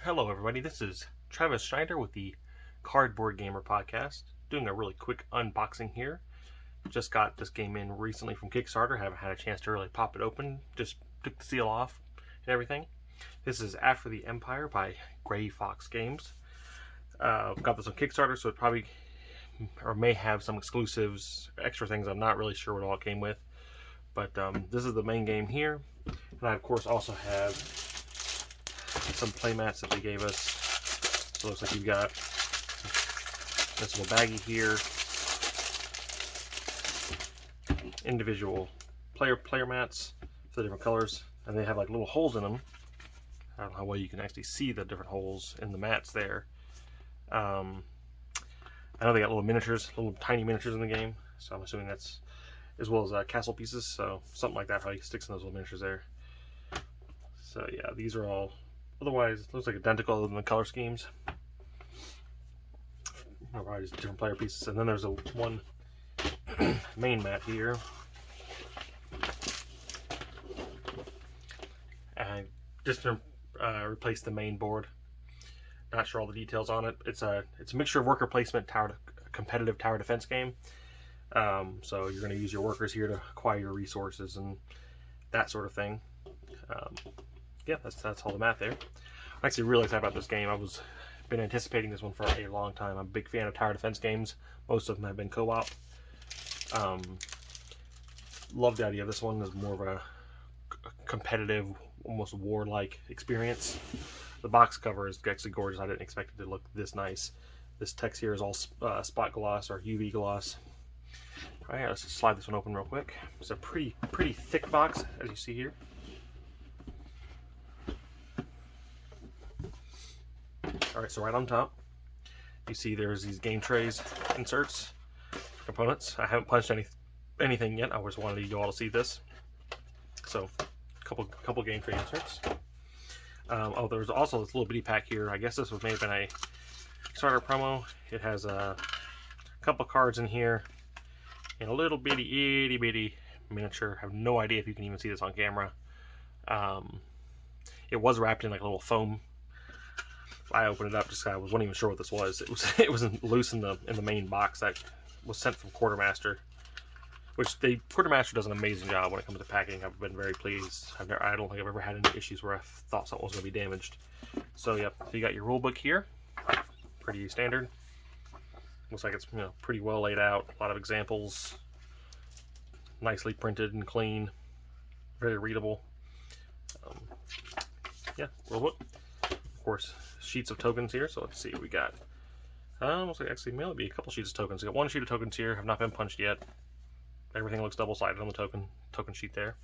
Hello everybody, this is Travis Schneider with the Cardboard Gamer Podcast, doing a really quick unboxing here. Just got this game in recently from Kickstarter, haven't had a chance to really pop it open, just took the seal off and everything. This is After the Empire by Gray Fox Games. Got this on Kickstarter, so it probably or may have some exclusives, extra things. I'm not really sure what all it came with, but this is the main game here. And I of course also have some playmats that they gave us. So it looks like you've got this little baggie here, individual player mats for the different colors, and they have like little holes in them. I don't know how well you can actually see the different holes in the mats there. I know they got little miniatures, little tiny miniatures in the game, so I'm assuming that's as well as castle pieces, so something like that probably sticks in those little miniatures there. So yeah, these are all otherwise it looks like identical other than the color schemes. Probably just different player pieces. And then there's a one main mat here. And just to replace the main board. Not sure all the details on it. It's a mixture of worker placement, competitive tower defense game. So you're going to use your workers here to acquire your resources and that sort of thing. Yeah, that's all the math there. I'm actually really excited about this game. I've been anticipating this one for a long time. I'm a big fan of tower defense games. Most of them have been co-op. Love the idea of this one. Is more of a competitive, almost war-like experience. The box cover is actually gorgeous. I didn't expect it to look this nice. This text here is all spot gloss or UV gloss. All right, let's just slide this one open real quick. It's a pretty thick box, as you see here. Alright, so right on top, you see there's these game trays inserts, components. I haven't punched anything yet. I just wanted you all to see this. So, couple game tray inserts. Oh, there's also this little bitty pack here. I guess this may have been a Kickstarter promo. It has a couple cards in here and a little bitty, itty bitty miniature. I have no idea if you can even see this on camera. It was wrapped in like a little foam. I opened it up just I wasn't even sure what this was. It was loose in the main box that was sent from Quartermaster, which Quartermaster does an amazing job when it comes to packing. I've been very pleased. I don't think I've ever had any issues where I thought something was going to be damaged. So yeah, so you got your rule book here, pretty standard. Looks like it's pretty well laid out. A lot of examples, nicely printed and clean, very readable. Yeah, rule book. Of course, sheets of tokens here, so let's see what we got. Looks like actually may be a couple sheets of tokens. We got one sheet of tokens here, have not been punched yet. Everything looks double-sided on the token sheet there.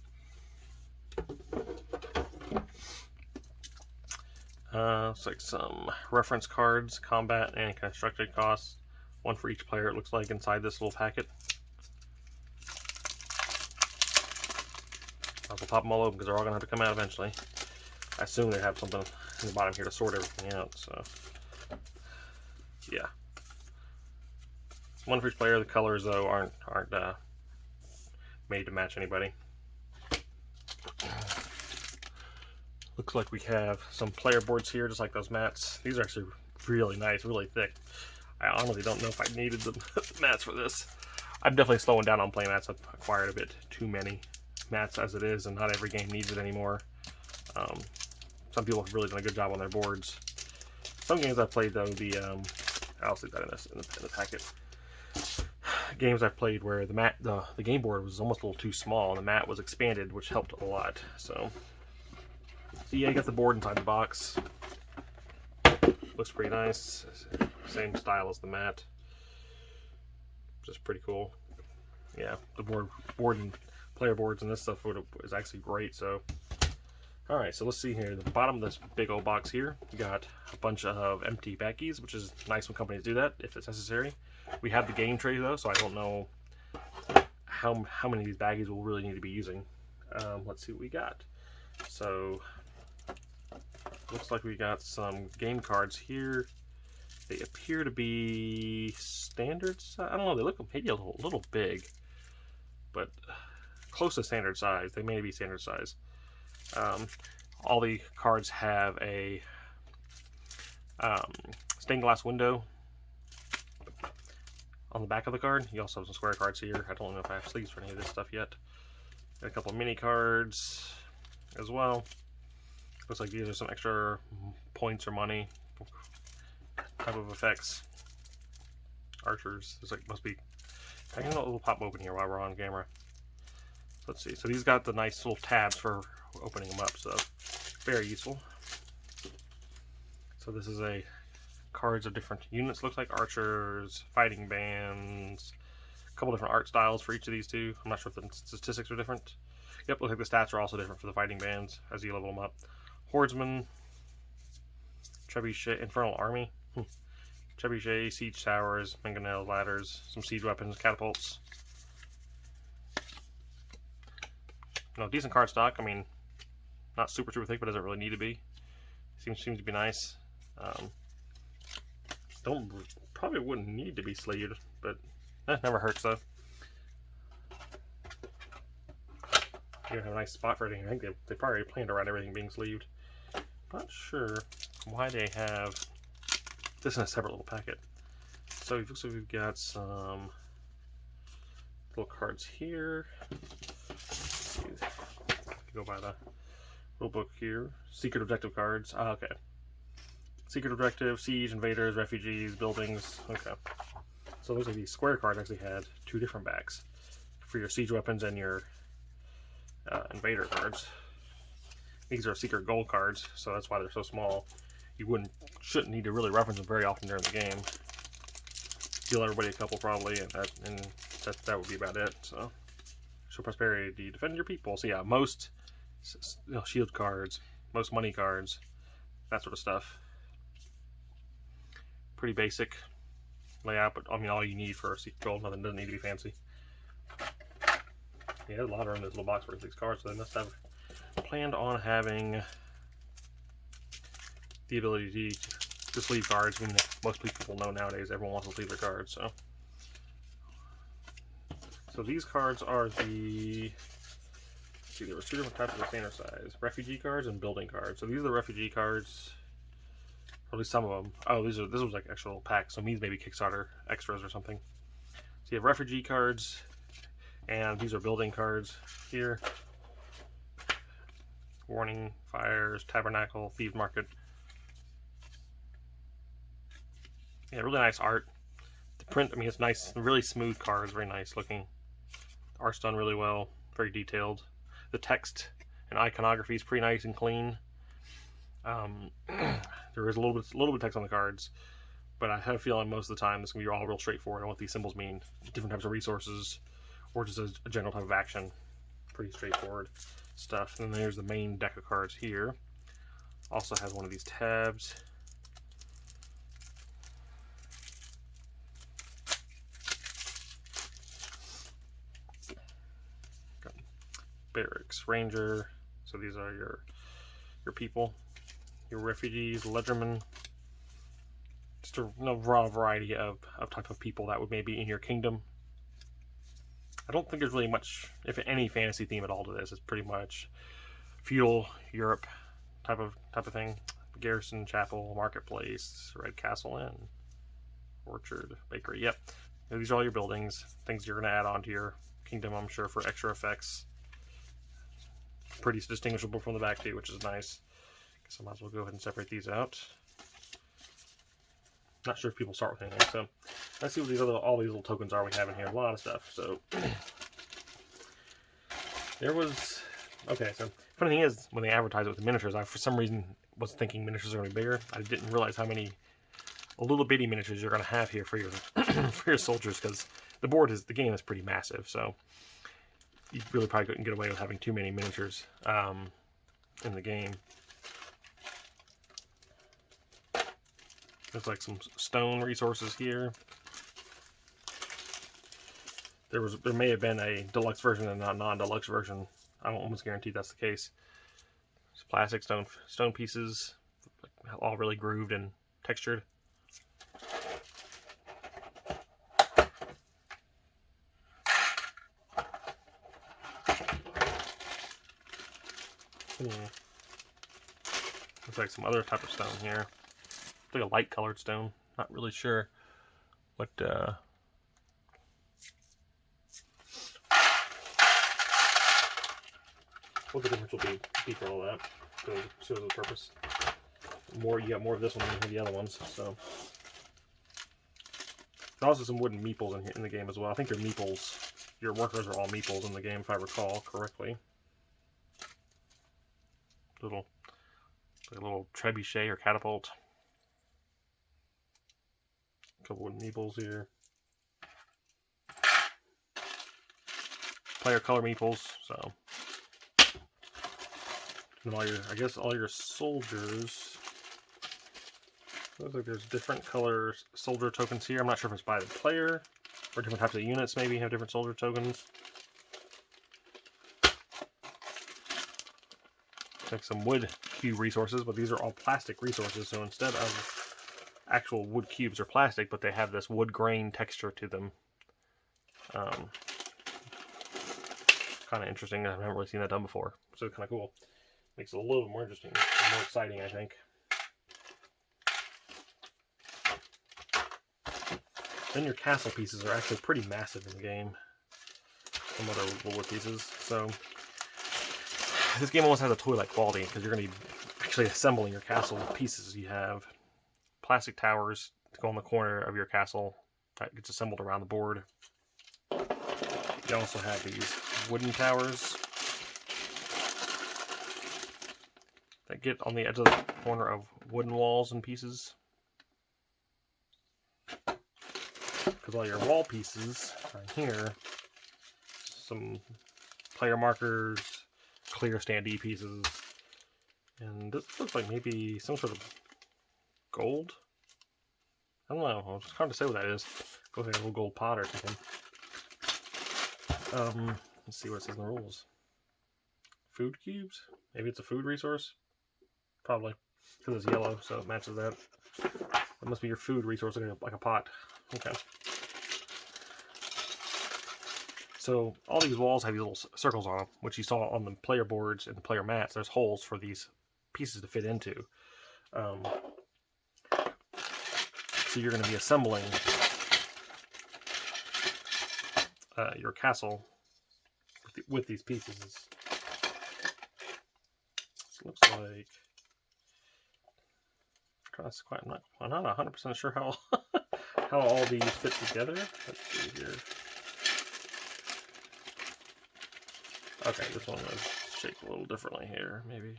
Looks like some reference cards, combat, and constructed costs. One for each player, it looks like, inside this little packet. I'll pop them all open because they're all going to have to come out eventually. I assume they have something in the bottom here to sort everything out, so yeah. One for each player. The colors though aren't made to match anybody. Looks like we have some player boards here, just like those mats. These are actually really nice, really thick. I honestly don't know if I needed the mats for this. I'm definitely slowing down on play mats. I've acquired a bit too many mats as it is, and not every game needs it anymore. Some people have really done a good job on their boards. Some games I've played though, I'll see that in the packet. Games I've played where the game board was almost a little too small and the mat was expanded, which helped a lot. So yeah, you got the board inside the box. Looks pretty nice. Same style as the mat. Just pretty cool. Yeah, the board and player boards and this stuff is actually great. So. Alright, so let's see here. The bottom of this big old box here, we got a bunch of empty baggies, which is nice when companies do that, if it's necessary. We have the game tray though, so I don't know how many of these baggies we'll really need to be using. Let's see what we got. So, looks like we got some game cards here. They appear to be standard size. I don't know, they look maybe a little big, but close to standard size. They may be standard size. All the cards have a Stained glass window on the back of the card. You also have some square cards here. I don't know if I have sleeves for any of this stuff yet. Got a couple of mini cards as well. Looks like these are some extra points or money type of effects. Archers. There's like, must be. I can little pop open here while we're on camera. Let's see. So these got the nice little tabs for opening them up. So very useful. So this is a cards of different units. Looks like archers, fighting bands, a couple different art styles for each of these two. I'm not sure if the statistics are different. Yep, looks like the stats are also different for the fighting bands as you level them up. Hordeman, Trebuchet, Infernal Army, Trebuchet, Siege Towers, Mangonel Ladders, some siege weapons, catapults. No, decent card stock. I mean, not super thick, but doesn't really need to be. Seems to be nice. Probably wouldn't need to be sleeved, but never hurts though. You have a nice spot for everything. I think they probably planned around everything being sleeved. Not sure why they have this in a separate little packet. So it looks like we've got some little cards here. Go by the little book here. Secret objective cards. Okay. Secret objective, siege, invaders, refugees, buildings. Okay. So it looks like these square cards actually had two different backs for your siege weapons and your invader cards. These are secret gold cards, so that's why they're so small. You shouldn't need to really reference them very often during the game. Heal everybody a couple probably, and that would be about it. So, show prosperity, defend your people. So yeah, most shield cards, most money cards, that sort of stuff. Pretty basic layout, but I mean all you need for a secret gold. Nothing doesn't need to be fancy. Yeah, there's a lot of room in this little box for these cards, so they must have planned on having the ability to sleeve cards. I mean, most people know nowadays everyone wants to sleeve their cards. So these cards are the. Let's see, there was two different types of the standard size: refugee cards and building cards. So these are the refugee cards. Or at least some of them. Oh, this was like actual packs. So these may be Kickstarter extras or something. So you have refugee cards, and these are building cards here. Warning, fires, tabernacle, thieves market. Yeah, really nice art. The print, I mean, it's nice, really smooth cards, very nice looking. The art's done really well, very detailed. The text and iconography is pretty nice and clean. There is a little bit of text on the cards, but I have a feeling most of the time it's gonna be all real straightforward on what these symbols mean. Different types of resources, or just a general type of action. Pretty straightforward stuff. And then there's the main deck of cards here. Also has one of these tabs. Got barracks, ranger. So these are your people, your refugees, ledgermen. Just a raw variety of type of people that would maybe in your kingdom. I don't think there's really much, if any, fantasy theme at all to this. It's pretty much feudal Europe type of thing. Garrison, chapel, marketplace, Red Castle Inn, orchard, bakery. Yep, these are all your buildings. Things you're going to add on to your kingdom, I'm sure, for extra effects. Pretty distinguishable from the back too, which is nice. Guess I might as well go ahead and separate these out. Not sure if people start with anything, so let's see what all these little tokens are we have in here. A lot of stuff. So there was, okay, so funny thing is, when they advertise it with the miniatures, I for some reason was thinking miniatures are going to be bigger. I didn't realize how many little bitty miniatures you're going to have here for your for your soldiers, because the game is pretty massive, so you really probably couldn't get away with having too many miniatures in the game. There's like some stone resources here. There may have been a deluxe version and a non-deluxe version. I'm almost guaranteed that's the case. It's plastic stone pieces, all really grooved and textured. Looks like some other type of stone here. It's like a light colored stone. Not really sure what what the difference will be for all that. So it serves the purpose. You got more of this one than the other ones. So there's also some wooden meeples in the game as well. I think your meeples, your workers are all meeples in the game, if I recall correctly. Like a little trebuchet or catapult. A couple wooden meeples here. Player color meeples. So, and I guess all your soldiers. Looks like there's different color soldier tokens here. I'm not sure if it's by the player or different types of units. Maybe have different soldier tokens. Like some wood cube resources, but these are all plastic resources. So instead of actual wood cubes are plastic, but they have this wood grain texture to them. Kind of interesting. I haven't really seen that done before, so it's kind of cool. Makes it a little bit more interesting, more exciting, I think. Then your castle pieces are actually pretty massive in the game. Some other wood pieces. So this game almost has a toy-like quality because you're going to be actually assembling your castle pieces. You have plastic towers to go in the corner of your castle that gets assembled around the board. You also have these wooden towers that get on the edge of the corner of wooden walls and pieces. Because all your wall pieces are here. Some player markers, clear standee pieces, and this looks like maybe some sort of gold. I don't know. It's hard to say what that is. Go ahead, a little gold pot or something. Let's see what it says in the rules. Food cubes? Maybe it's a food resource? Probably. Because it's yellow, so it matches that. It must be your food resource, like a pot. Okay. So all these walls have these little circles on them, which you saw on the player boards and the player mats. There's holes for these pieces to fit into. So you're going to be assembling your castle with these pieces. Looks like I'm not 100% sure how how all these fit together. Let's see here. Okay, this one was shaped a little differently here, maybe.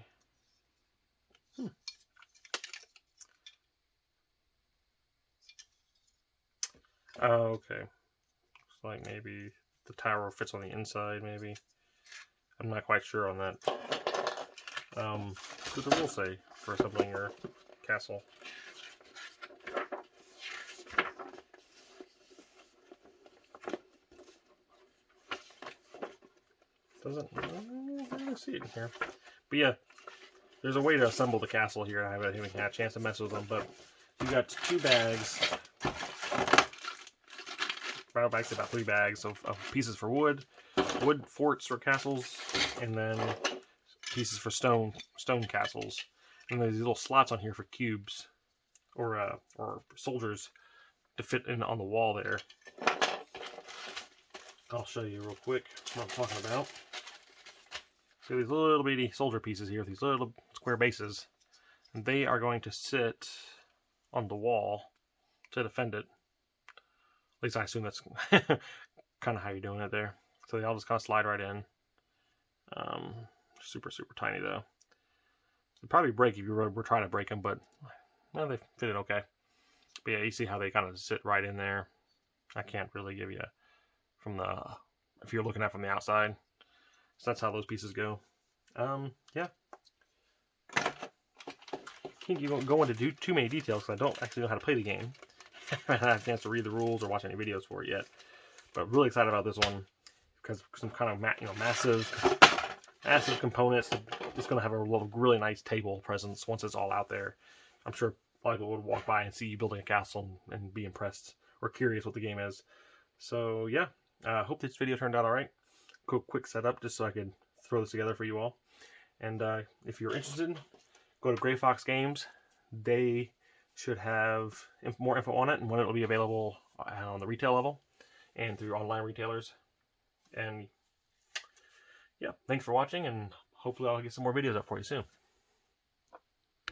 Oh, okay. Looks like maybe the tower fits on the inside, maybe. I'm not quite sure on that. What does the rule say for assembling your castle? Doesn't really see it in here. But yeah, there's a way to assemble the castle here. I haven't even had a chance to mess with them, but you got 2 bags. Actually about 3 bags of pieces for wood forts or castles, and then pieces for stone castles. And there's these little slots on here for cubes or soldiers to fit in on the wall there. I'll show you real quick what I'm talking about. So these little bitty soldier pieces here, these little square bases, and they are going to sit on the wall to defend it. At least I assume that's kind of how you're doing it there. So they all just kind of slide right in. Super, super tiny though. They'd probably break if you were trying to break them, but no, they fit it okay. But yeah, you see how they kind of sit right in there. I can't really give you from if you're looking at it from the outside. So that's how those pieces go. Yeah. You won't go into too many details because I don't actually know how to play the game. I haven't had a chance to read the rules or watch any videos for it yet. But really excited about this one because some kind of massive components. It's going to have a really nice table presence once it's all out there. I'm sure a lot of people would walk by and see you building a castle and be impressed or curious what the game is. So yeah, hope this video turned out all right. Quick setup just so I could throw this together for you all. And if you're interested, go to Gray Fox Games. They should have more info on it and when it will be available on the retail level and through online retailers. And yeah, thanks for watching, and hopefully I'll get some more videos up for you soon.